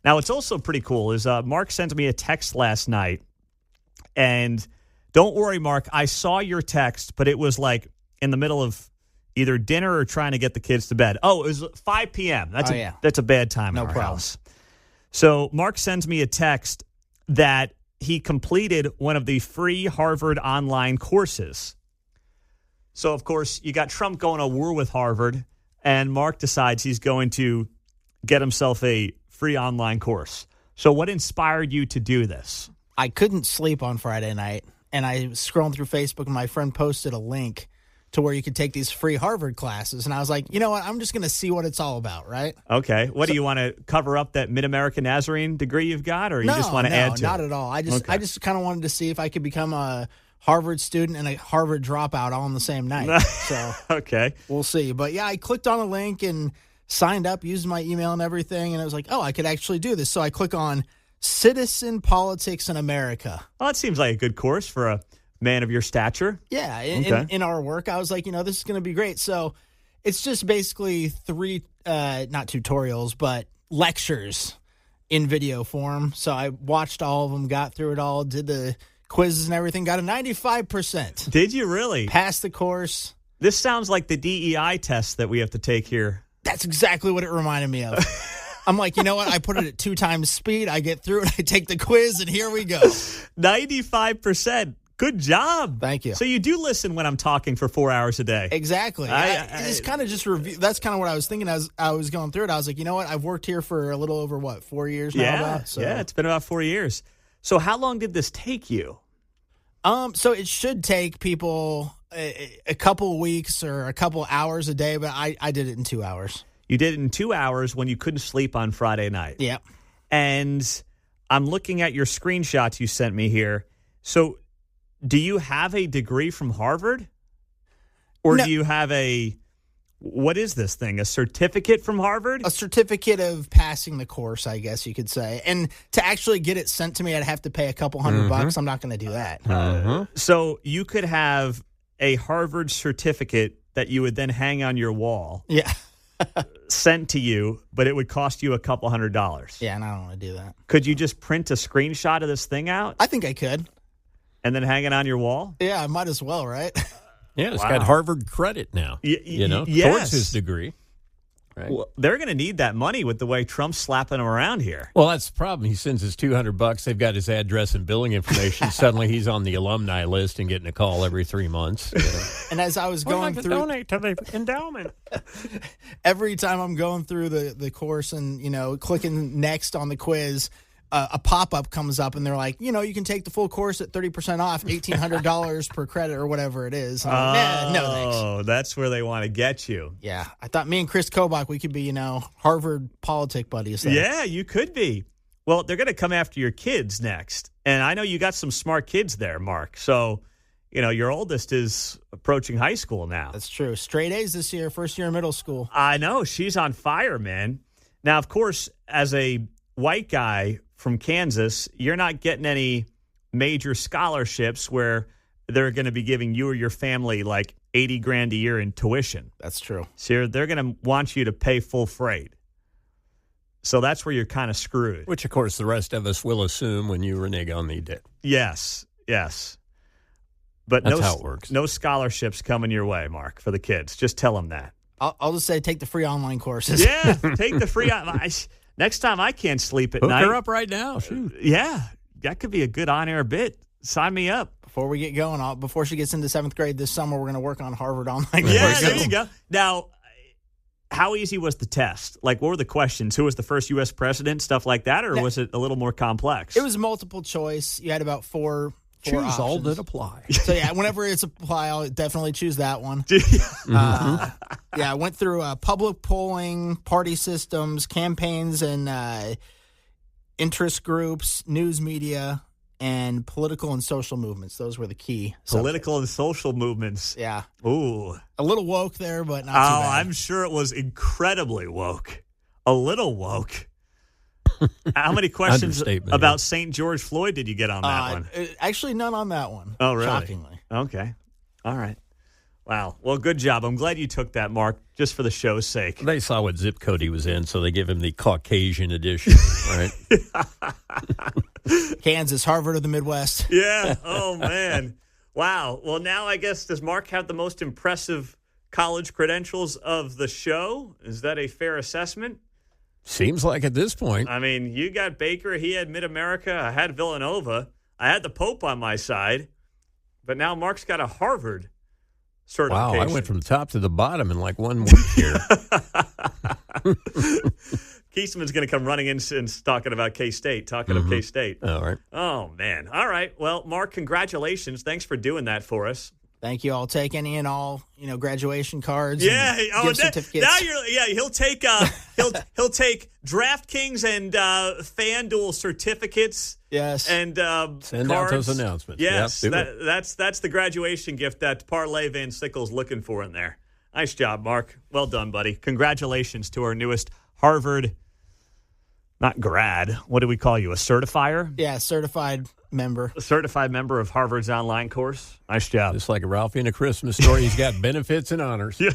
Now, what's also pretty cool is Mark sent me a text last night, and don't worry, Mark, I saw your text, but it was like in the middle of either dinner or trying to get the kids to bed. Oh, it was 5 p.m. That's a bad time in our house. So Mark sends me a text that he completed one of the free Harvard online courses. So, of course, you got Trump going to war with Harvard, and Mark decides he's going to get himself a free online course. So what inspired you to do this? I couldn't sleep on Friday night, and I was scrolling through Facebook, and my friend posted a link to where you could take these free Harvard classes. And I was like, you know what? I'm just going to see what it's all about, right? Okay. Do you want to cover up that Mid-American Nazarene degree you've got, or you just want to add to it? No, not at all. I just kind of wanted to see if I could become a Harvard student and a Harvard dropout all on the same night. So okay. We'll see. But, yeah, I clicked on a link and signed up, used my email and everything, and I was like, oh, I could actually do this. So I click on Citizen Politics in America. Well, that seems like a good course for a man of your stature. Yeah, in our work, I was like, this is going to be great. So it's just basically 3, not tutorials, but lectures in video form. So I watched all of them, got through it all, did the quizzes and everything, got a 95%. Did you really? Passed the course. This sounds like the DEI test that we have to take here. That's exactly what it reminded me of. I'm like, you know what? I put it at 2 times speed. I get through it. I take the quiz, and here we go. 95%. Good job. Thank you. So you do listen when I'm talking for 4 hours a day. Exactly. It's kind of just review. That's kind of what I was thinking as I was going through it. I was like, you know what? I've worked here for a little over, 4 years now? Yeah, it's been about 4 years. So how long did this take you? So it should take people a couple of weeks or a couple of hours a day, but I did it in 2 hours. You did it in 2 hours when you couldn't sleep on Friday night. Yep. And I'm looking at your screenshots you sent me here. So do you have a degree from Harvard? Or No. do you have what is this thing, a certificate from Harvard? A certificate of passing the course, I guess you could say. And to actually get it sent to me, I'd have to pay a couple $100. I'm not going to do that. So you could have a Harvard certificate that you would then hang on your wall. Yeah. Sent to you, but it would cost you a couple $100. Yeah, and I don't want to do that. Could you just print a screenshot of this thing out? I think I could. And then hang it on your wall? Yeah, I might as well, right? Yeah, it's got Harvard credit now, yes. towards his degree. Right? Well, they're going to need that money with the way Trump's slapping them around here. Well, that's the problem. He sends his $200. They've got his address and billing information. Suddenly he's on the alumni list and getting a call every 3 months. And as I was going through, donate to the endowment. Every time I'm going through the course and, clicking next on the quiz, a pop-up comes up and they're like, you can take the full course at 30% off, $1,800 per credit or whatever it is. I'm like, no thanks. Oh, that's where they want to get you. Yeah. I thought me and Chris Kobach, we could be, Harvard politic buddies there. Yeah, you could be. Well, they're going to come after your kids next. And I know you got some smart kids there, Mark. So, your oldest is approaching high school now. That's true. Straight A's this year, first year in middle school. I know. She's on fire, man. Now, of course, as a white guy from Kansas, you're not getting any major scholarships where they're going to be giving you or your family like $80,000 a year in tuition. That's true. So they're going to want you to pay full freight. So that's where you're kind of screwed. Which, of course, the rest of us will assume when you renege on the debt. Yes. But that's how it works. No scholarships coming your way, Mark, for the kids. Just tell them that. I'll just say take the free online courses. Yeah, take the free next time I can't sleep at night. Hook her up right now. Shoot. Yeah, that could be a good on-air bit. Sign me up. Before we get going, before she gets into 7th grade this summer, we're going to work on Harvard online. Yeah, there you go. Now, how easy was the test? Like, what were the questions? Who was the first U.S. president? Stuff like that? Or was it a little more complex? It was multiple choice. You had about four Choose options. all that apply. So, yeah, whenever it's apply, I'll definitely choose that one. I went through public polling, party systems, campaigns, and interest groups, news media, and political and social movements. Those were the key Political subjects. and social movements. Yeah. Ooh. A little woke there, but not too bad. I'm sure it was incredibly woke. A little woke. How many questions about St. George Floyd did you get on that one? Actually, none on that one. Oh, really? Shockingly. Okay. All right. Wow. Well, good job. I'm glad you took that, Mark, just for the show's sake. They saw what zip code he was in, so they give him the Caucasian edition, right? Kansas, Harvard of the Midwest. Yeah. Oh, man. Wow. Well, now I guess, does Mark have the most impressive college credentials of the show? Is that a fair assessment? Seems like at this point. I mean, you got Baker. He had Mid-America. I had Villanova. I had the Pope on my side. But now Mark's got a Harvard certification. Wow, I went from top to the bottom in like 1 week here. Keesman's going to come running in and talking about K-State, of K-State. All right. Oh, man. All right. Well, Mark, congratulations. Thanks for doing that for us. Thank you. I'll take any and all, graduation cards. Yeah. And gift certificates. Now he'll take he'll take DraftKings and FanDuel certificates. Yes. And send cards. out those announcements. Yes. Yep, that's the graduation gift that Parlay Van Sickle's looking for in there. Nice job, Mark. Well done, buddy. Congratulations to our newest Harvard, not grad. What do we call you? A certifier? Yeah, certified member. A certified member of Harvard's online course. Nice job. Just like a Ralphie and a Christmas story, he's got benefits and honors. Yeah.